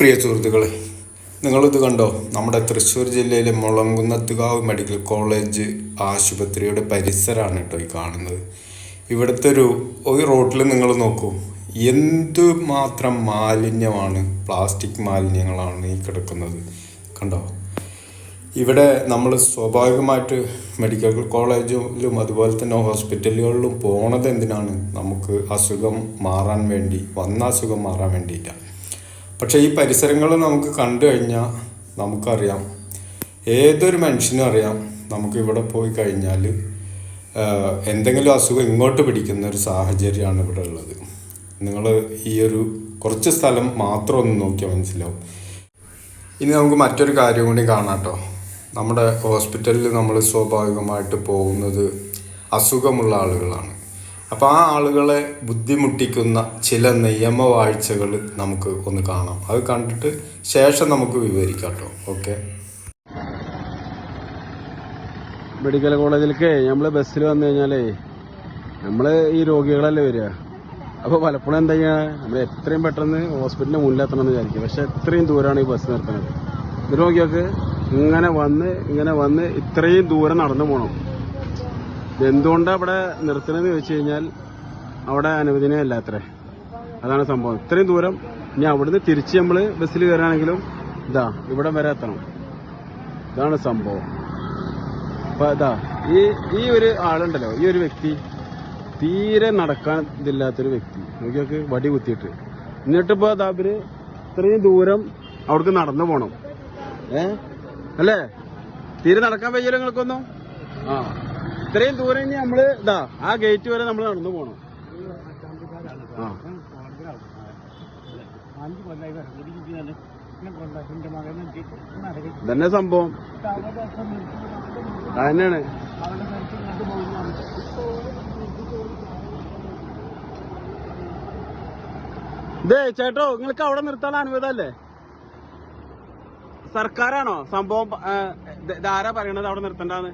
പ്രിയ സുഹൃത്തുക്കളെ, നിങ്ങളിത് കണ്ടോ? നമ്മുടെ തൃശ്ശൂർ ജില്ലയിലെ മുളങ്കുന്നത്തുകാവ് മെഡിക്കൽ കോളേജ് ആശുപത്രിയുടെ പരിസരമാണ് കേട്ടോ ഈ കാണുന്നത്. ഇവിടുത്തെ ഒരു റോഡിൽ നിങ്ങൾ നോക്കൂ, എന്തുമാത്രം മാലിന്യമാണ്, പ്ലാസ്റ്റിക് മാലിന്യങ്ങളാണ് ഈ കിടക്കുന്നത്. കണ്ടോ? ഇവിടെ നമ്മൾ സ്വാഭാവികമായിട്ട് മെഡിക്കൽ കോളേജിലും അതുപോലെ തന്നെ ഹോസ്പിറ്റലുകളിലും പോണത് എന്തിനാണ്? നമുക്ക് അസുഖം മാറാൻ വേണ്ടി, വന്ന അസുഖം മാറാൻ വേണ്ടിയിട്ടാണ്. പക്ഷേ ഈ പരിസരങ്ങൾ നമുക്ക് കണ്ടു കഴിഞ്ഞാൽ നമുക്കറിയാം, ഏതൊരു മനുഷ്യനും അറിയാം, നമുക്കിവിടെ പോയി കഴിഞ്ഞാൽ എന്തെങ്കിലും അസുഖം ഇങ്ങോട്ട് പിടിക്കുന്ന ഒരു സാഹചര്യമാണ് ഇവിടെ ഉള്ളത്. നിങ്ങൾ ഈ ഒരു കുറച്ച് സ്ഥലം മാത്രം ഒന്ന് നോക്കിയാൽ മനസ്സിലാവും. ഇനി നമുക്ക് മറ്റൊരു കാര്യം കൂടി കാണാം കേട്ടോ. നമ്മുടെ ഹോസ്പിറ്റലിൽ നമ്മൾ സ്വാഭാവികമായിട്ട് പോകുന്നത് അസുഖമുള്ള ആളുകളാണ്. അപ്പോൾ ആ ആളുകളെ ബുദ്ധിമുട്ടിക്കുന്ന ചില നിയമവാഴ്ചകൾ നമുക്ക് ഒന്ന് കാണാം. അത് കണ്ടിട്ട് ശേഷം നമുക്ക് വിവരിക്കാം കേട്ടോ. ഓക്കെ. മെഡിക്കൽ കോളേജിലേക്ക് നമ്മൾ ബസ്സിൽ വന്നു കഴിഞ്ഞാലേ നമ്മൾ ഈ രോഗികളല്ലേ വരിക. അപ്പോൾ പലപ്പോഴും എന്താ ചെയ്യുക, നമ്മൾ എത്രയും പെട്ടെന്ന് ഹോസ്പിറ്റലിന് മുന്നിലെത്തണം എന്ന് വിചാരിക്കും. പക്ഷെ എത്രയും ദൂരമാണ് ഈ ബസ് നിർത്തുന്നത്. രോഗികൾക്ക് ഇങ്ങനെ വന്ന് ഇത്രയും ദൂരം നടന്നു പോകണം. എന്തുകൊണ്ടാണ് അവിടെ നിർത്തുന്നത് ചോദിച്ചു കഴിഞ്ഞാൽ അവിടെ അനുവദനീയമല്ല അത്രേ. അതാണ് സംഭവം. ഇത്രയും ദൂരം ഇനി അവിടുന്ന് തിരിച്ച് നമ്മൾ ബസ്സിൽ കയറുകയാണെങ്കിലും ഇവിടെ വരെ എത്തണം. ഇതാണ് സംഭവം. അപ്പൊ ഈ ഒരു ആളുണ്ടല്ലോ, ഈ ഒരു വ്യക്തി തീരെ നടക്കാൻ ഇതില്ലാത്തൊരു വ്യക്തി. നോക്കിയൊക്കെ വടി കുത്തിയിട്ട് എന്നിട്ടിപ്പോ അവര് ഇത്രയും ദൂരം അവിടേക്ക് നടന്നു പോണം. അല്ലേ? തീരെ നടക്കാൻ വയ്യല്ലോ നിങ്ങൾക്കൊന്നും. ഇത്രയും ദൂരം ഇനി നമ്മള് ആ ഗേറ്റ് വരെ നമ്മൾ നടന്നു പോണം. ഇതന്നെ സംഭവം. അതന്നെയാണ്. ഇതേ ചേട്ടോ, നിങ്ങൾക്ക് അവിടെ നിർത്താൻ അനുവദമല്ലേ? സർക്കാരാണോ സംഭവം? ഇതാരാ പറയണത് അവിടെ നിർത്തണ്ടെന്ന്?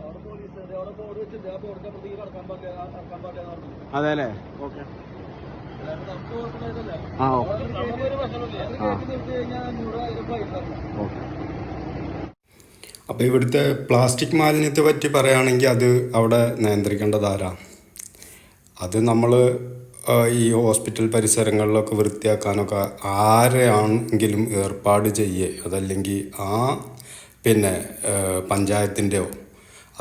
അതെ അല്ലേ? ഓക്കെ. അപ്പോൾ ഇവിടുത്തെ പ്ലാസ്റ്റിക് മാലിന്യത്തെ പറ്റി പറയുകയാണെങ്കിൽ അത് അവിടെ നിയന്ത്രിക്കേണ്ടത് ആരാ? അത് നമ്മൾ ഈ ഹോസ്പിറ്റൽ പരിസരങ്ങളിലൊക്കെ വൃത്തിയാക്കാനൊക്കെ ആരെയാണെങ്കിലും ഏർപ്പാട് ചെയ്യേ, അതല്ലെങ്കിൽ പിന്നെ പഞ്ചായത്തിൻ്റെയോ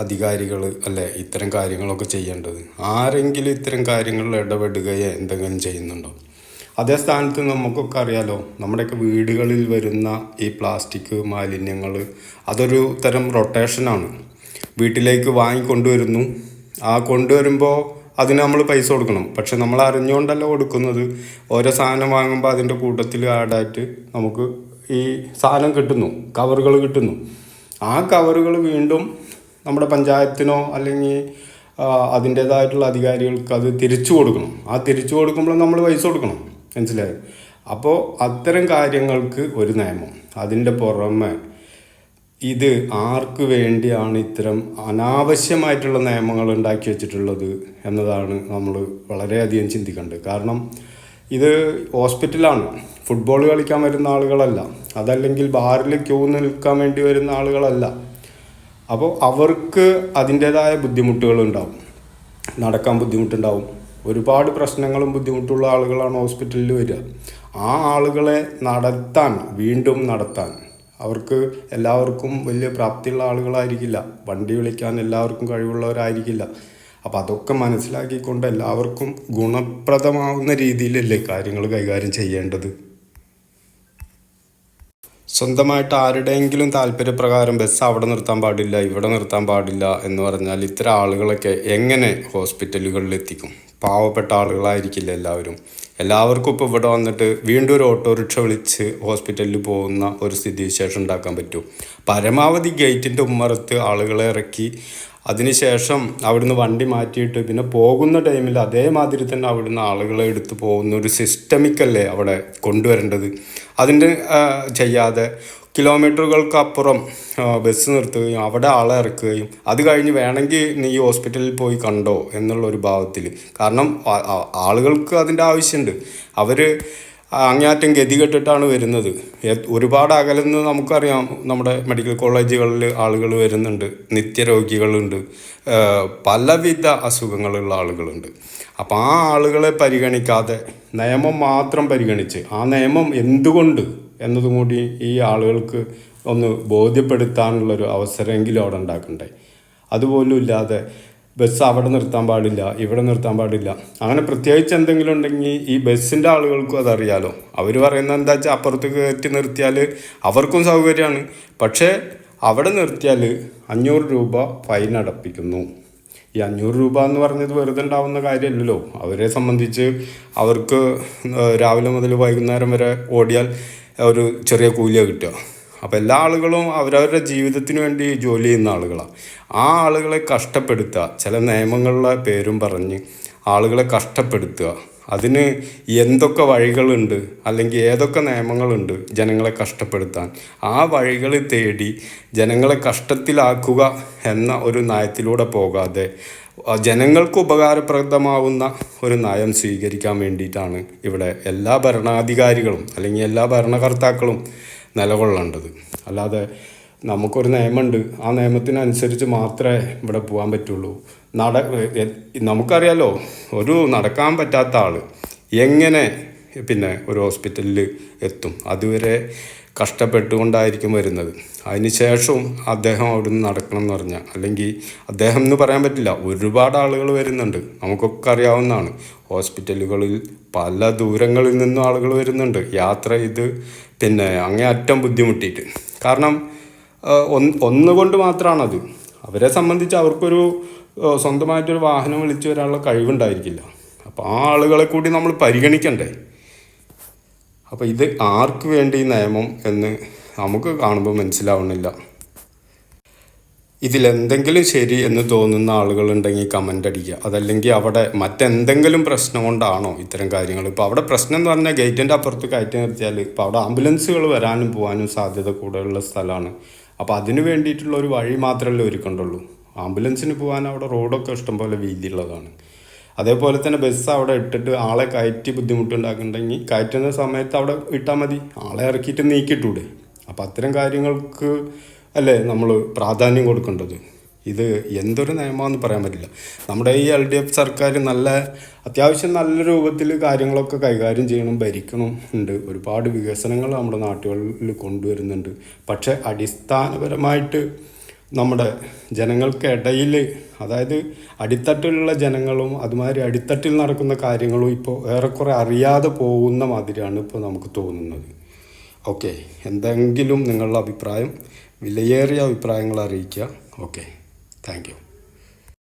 അധികാരികൾ അല്ലേ ഇത്തരം കാര്യങ്ങളൊക്കെ ചെയ്യേണ്ടത്. ആരെങ്കിലും ഇത്തരം കാര്യങ്ങളിൽ ഇടപെടുകയോ എന്തെങ്കിലും ചെയ്യുന്നുണ്ടോ? അതേ സ്ഥാനത്ത് നമുക്കൊക്കെ അറിയാലോ, നമ്മുടെയൊക്കെ വീടുകളിൽ വരുന്ന ഈ പ്ലാസ്റ്റിക് മാലിന്യങ്ങൾ അതൊരു തരം റൊട്ടേഷനാണ്. വീട്ടിലേക്ക് വാങ്ങിക്കൊണ്ടുവരുന്നു. കൊണ്ടുവരുമ്പോൾ അതിന് നമ്മൾ പൈസ കൊടുക്കണം. പക്ഷെ നമ്മൾ അറിഞ്ഞുകൊണ്ടല്ല കൊടുക്കുന്നത്. ഓരോ സാധനം വാങ്ങുമ്പോൾ അതിൻ്റെ കൂട്ടത്തിൽ ആഡായിട്ട് നമുക്ക് ഈ സാധനം കിട്ടുന്നു, കവറുകൾ കിട്ടുന്നു. ആ കവറുകൾ വീണ്ടും നമ്മുടെ പഞ്ചായത്തിനോ അല്ലെങ്കിൽ അതിൻ്റേതായിട്ടുള്ള അധികാരികൾക്ക് അത് തിരിച്ചു കൊടുക്കണം. തിരിച്ചു കൊടുക്കുമ്പോൾ നമ്മൾ പൈസ കൊടുക്കണം. മനസ്സിലായി? അപ്പോൾ അത്തരം കാര്യങ്ങൾക്ക് ഒരു നിയമം. അതിൻ്റെ പുറമെ ഇത് ആർക്ക് വേണ്ടിയാണ് ഇത്തരം അനാവശ്യമായിട്ടുള്ള നിയമങ്ങൾ ഉണ്ടാക്കി വെച്ചിട്ടുള്ളത് എന്നതാണ് നമ്മൾ വളരെയധികം ചിന്തിക്കേണ്ടത്. കാരണം ഇത് ഹോസ്പിറ്റലാണ്. ഫുട്ബോൾ കളിക്കാൻ വരുന്ന ആളുകളല്ല, അതല്ലെങ്കിൽ ബാറിൽ ക്യൂ നിൽക്കാൻ വേണ്ടി വരുന്ന ആളുകളല്ല. അപ്പോൾ അവർക്ക് അതിൻ്റേതായ ബുദ്ധിമുട്ടുകളുണ്ടാവും, നടക്കാൻ ബുദ്ധിമുട്ടുണ്ടാവും. ഒരുപാട് പ്രശ്നങ്ങളും ബുദ്ധിമുട്ടുള്ള ആളുകളാണ് ഹോസ്പിറ്റലിൽ വരിക. ആ ആളുകളെ വീണ്ടും നടത്താൻ അവർക്ക് എല്ലാവർക്കും വലിയ പ്രാപ്തിയുള്ള ആളുകളായിരിക്കില്ല. വണ്ടി വിളിക്കാൻ എല്ലാവർക്കും കഴിവുള്ളവരായിരിക്കില്ല. അപ്പോൾ അതൊക്കെ മനസ്സിലാക്കിക്കൊണ്ട് എല്ലാവർക്കും ഗുണപ്രദമാവുന്ന രീതിയിലല്ലേ കാര്യങ്ങൾ കൈകാര്യം ചെയ്യേണ്ടത്. സ്വന്തമായിട്ട് ആരുടെയെങ്കിലും താല്പര്യപ്രകാരം ബസ് അവിടെ നിർത്താൻ പാടില്ല, ഇവിടെ നിർത്താൻ പാടില്ല എന്ന് പറഞ്ഞാൽ ഇത്തരം ആളുകളൊക്കെ എങ്ങനെ ഹോസ്പിറ്റലുകളിൽ എത്തിക്കും? പാവപ്പെട്ട ആളുകളായിരിക്കില്ല എല്ലാവർക്കും ഇപ്പോൾ ഇവിടെ വന്നിട്ട് വീണ്ടും ഒരു ഓട്ടോറിക്ഷ വിളിച്ച് ഹോസ്പിറ്റലിൽ പോകുന്ന ഒരു സ്ഥിതിവിശേഷം ഉണ്ടാക്കാൻ പറ്റും. പരമാവധി ഗേറ്റിൻ്റെ ഉമ്മറത്ത് ആളുകളെ ഇറക്കി അതിനുശേഷം അവിടുന്ന് വണ്ടി മാറ്റിയിട്ട് പിന്നെ പോകുന്ന ടൈമിൽ അതേമാതിരി തന്നെ അവിടുന്ന് ആളുകളെ എടുത്ത് പോകുന്ന ഒരു സിസ്റ്റമിക്കല്ലേ അവിടെ കൊണ്ടുവരേണ്ടത്. അതിൻ്റെ ചെയ്യാതെ കിലോമീറ്ററുകൾക്കപ്പുറം ബസ് നിർത്തുകയും അവിടെ ആളെ ഇറക്കുകയും അത് കഴിഞ്ഞ് വേണമെങ്കിൽ നീ ഹോസ്പിറ്റലിൽ പോയി കണ്ടോ എന്നുള്ളൊരു ഭാവത്തിൽ. കാരണം ആളുകൾക്ക് അതിൻ്റെ ആവശ്യമുണ്ട്. അവർ അങ്ങേയറ്റം ഗതികെട്ടിട്ടാണ് വരുന്നത്. ഒരുപാട് അകലെന്ന് നമുക്കറിയാം, നമ്മുടെ മെഡിക്കൽ കോളേജുകളിൽ ആളുകൾ വരുന്നുണ്ട്, നിത്യരോഗികളുണ്ട്, പലവിധ അസുഖങ്ങളുള്ള ആളുകളുണ്ട്. അപ്പോൾ ആ ആളുകളെ പരിഗണിക്കാതെ നിയമം മാത്രം പരിഗണിച്ച്, ആ നിയമം എന്തുകൊണ്ട് എന്നതും കൂടി ഈ ആളുകൾക്ക് ഒന്ന് ബോധ്യപ്പെടുത്താനുള്ളൊരു അവസരമെങ്കിലും അവിടെ ഉണ്ടാക്കണ്ടേ. അതുപോലും ഇല്ലാതെ ബസ് അവിടെ നിർത്താൻ പാടില്ല, ഇവിടെ നിർത്താൻ പാടില്ല, അങ്ങനെ പ്രത്യേകിച്ച് എന്തെങ്കിലും ഉണ്ടെങ്കിൽ ഈ ബസ്സിൻ്റെ ആളുകൾക്കും അതറിയാലോ. അവർ പറയുന്നത് എന്താ വെച്ചാൽ അപ്പുറത്ത് കയറ്റി നിർത്തിയാൽ അവർക്കും സൗകര്യമാണ്, പക്ഷേ അവിടെ നിർത്തിയാൽ 500 രൂപ ഫൈൻ അടപ്പിക്കുന്നു. ഈ 500 രൂപ എന്ന് പറഞ്ഞത് വെറുതെ ഉണ്ടാവുന്ന കാര്യമല്ലല്ലോ. അവരെ സംബന്ധിച്ച് അവർക്ക് രാവിലെ മുതൽ വൈകുന്നേരം വരെ ഓടിയാൽ ഒരു ചെറിയ കൂലിയാണ് കിട്ടുക. അപ്പോൾ എല്ലാ ആളുകളും അവരവരുടെ ജീവിതത്തിന് വേണ്ടി ജോലി ചെയ്യുന്ന ആളുകളാണ്. ആ ആളുകളെ കഷ്ടപ്പെടുത്തുക, ചില നിയമങ്ങളുടെ പേരും പറഞ്ഞ് ആളുകളെ കഷ്ടപ്പെടുത്തുക, അതിന് എന്തൊക്കെ വഴികളുണ്ട് അല്ലെങ്കിൽ ഏതൊക്കെ നിയമങ്ങളുണ്ട് ജനങ്ങളെ കഷ്ടപ്പെടുത്താൻ, ആ വഴികൾ തേടി ജനങ്ങളെ കഷ്ടത്തിലാക്കുക എന്ന ഒരു നയത്തിലൂടെ പോകാതെ ജനങ്ങൾക്ക് ഉപകാരപ്രദമാവുന്ന ഒരു നയം സ്വീകരിക്കാൻ വേണ്ടിയിട്ടാണ് ഇവിടെ എല്ലാ ഭരണാധികാരികളും അല്ലെങ്കിൽ എല്ലാ ഭരണകർത്താക്കളും നിലകൊള്ളേണ്ടത്. അല്ലാതെ നമുക്കൊരു നിയമമുണ്ട്, ആ നിയമത്തിനനുസരിച്ച് മാത്രമേ ഇവിടെ പോകാൻ പറ്റുള്ളൂ. നമുക്കറിയാലോ, ഒരു നടക്കാൻ പറ്റാത്ത ആൾ എങ്ങനെ പിന്നെ ഒരു ഹോസ്പിറ്റലിൽ എത്തും? അതുവരെ കഷ്ടപ്പെട്ടുകൊണ്ടായിരിക്കും വരുന്നത്. അതിന് ശേഷവും അദ്ദേഹം അവിടുന്ന് നടക്കണം എന്ന് പറഞ്ഞാൽ, അല്ലെങ്കിൽ അദ്ദേഹം എന്ന് പറയാൻ പറ്റില്ല, ഒരുപാട് ആളുകൾ വരുന്നുണ്ട്, നമുക്കൊക്കെ അറിയാവുന്നതാണ്. ഹോസ്പിറ്റലുകളിൽ പല ദൂരങ്ങളിൽ നിന്നും ആളുകൾ വരുന്നുണ്ട് യാത്ര ചെയ്ത്, പിന്നെ അങ്ങേയറ്റം ബുദ്ധിമുട്ടിയിട്ട്. കാരണം ഒന്നുകൊണ്ട് മാത്രമാണത്. അവരെ സംബന്ധിച്ച് അവർക്കൊരു സ്വന്തമായിട്ടൊരു വാഹനം വിളിച്ചു വരാനുള്ള കഴിവുണ്ടായിരിക്കില്ല. അപ്പോൾ ആ ആളുകളെ കൂടി നമ്മൾ പരിഗണിക്കണ്ടേ. അപ്പോൾ ഇത് ആർക്ക് വേണ്ടി നിയമം എന്ന് നമുക്ക് കാണുമ്പോൾ മനസ്സിലാവുന്നില്ല. ഇതിലെന്തെങ്കിലും ശരി എന്ന് തോന്നുന്ന ആളുകളുണ്ടെങ്കിൽ കമൻ്റ് അടിക്കുക. അതല്ലെങ്കിൽ അവിടെ മറ്റെന്തെങ്കിലും പ്രശ്നം കൊണ്ടാണോ ഇത്തരം കാര്യങ്ങൾ? ഇപ്പോൾ അവിടെ പ്രശ്നം എന്ന് പറഞ്ഞാൽ ഗേറ്റിൻ്റെ അപ്പുറത്ത് കയറ്റി നിർത്തിയാൽ ഇപ്പോൾ അവിടെ ആംബുലൻസുകൾ വരാനും പോകാനും സാധ്യത കൂടുതലുള്ള സ്ഥലമാണ്. അപ്പോൾ അതിന് വേണ്ടിയിട്ടുള്ള ഒരു വഴി മാത്രമല്ലേ ഒരുക്കണ്ടുള്ളൂ. ആംബുലൻസിന് പോകാൻ അവിടെ റോഡൊക്കെ ഇഷ്ടംപോലെ വീതിയുള്ളതാണ്. അതേപോലെ തന്നെ ബസ് അവിടെ ഇട്ടിട്ട് ആളെ കയറ്റി ബുദ്ധിമുട്ടുണ്ടാക്കുന്നുണ്ടെങ്കിൽ കയറ്റുന്ന സമയത്ത് അവിടെ ഇട്ടാൽ മതി, ആളെ ഇറക്കിയിട്ട് നീക്കിയിട്ടൂടെ. അപ്പോൾ അത്തരം കാര്യങ്ങൾക്ക് അല്ലേ നമ്മൾ പ്രാധാന്യം കൊടുക്കേണ്ടത്. ഇത് എന്തൊരു നിയമമാണെന്ന് പറയാൻ പറ്റില്ല. നമ്മുടെ ഈ LDF സർക്കാർ അത്യാവശ്യം നല്ല രൂപത്തിൽ കാര്യങ്ങളൊക്കെ കൈകാര്യം ചെയ്യണം, ഭരിക്കണം ഉണ്ട്. ഒരുപാട് വികസനങ്ങൾ നമ്മുടെ നാട്ടുകളിൽ കൊണ്ടുവരുന്നുണ്ട്. പക്ഷേ അടിസ്ഥാനപരമായിട്ട് നമ്മുടെ ജനങ്ങൾക്കിടയിൽ, അതായത് അടിത്തട്ടിലുള്ള ജനങ്ങളും അതുമാതിരി അടിത്തട്ടിൽ നടക്കുന്ന കാര്യങ്ങളും ഇപ്പോൾ ഏറെക്കുറെ അറിയാതെ പോകുന്ന മാതിരിയാണ് ഇപ്പോൾ നമുക്ക് തോന്നുന്നത്. ഓക്കെ, എന്തെങ്കിലും നിങ്ങളുടെ അഭിപ്രായം, വിലയേറിയ അഭിപ്രായങ്ങൾ അറിയിക്കുക. Okay, thank you.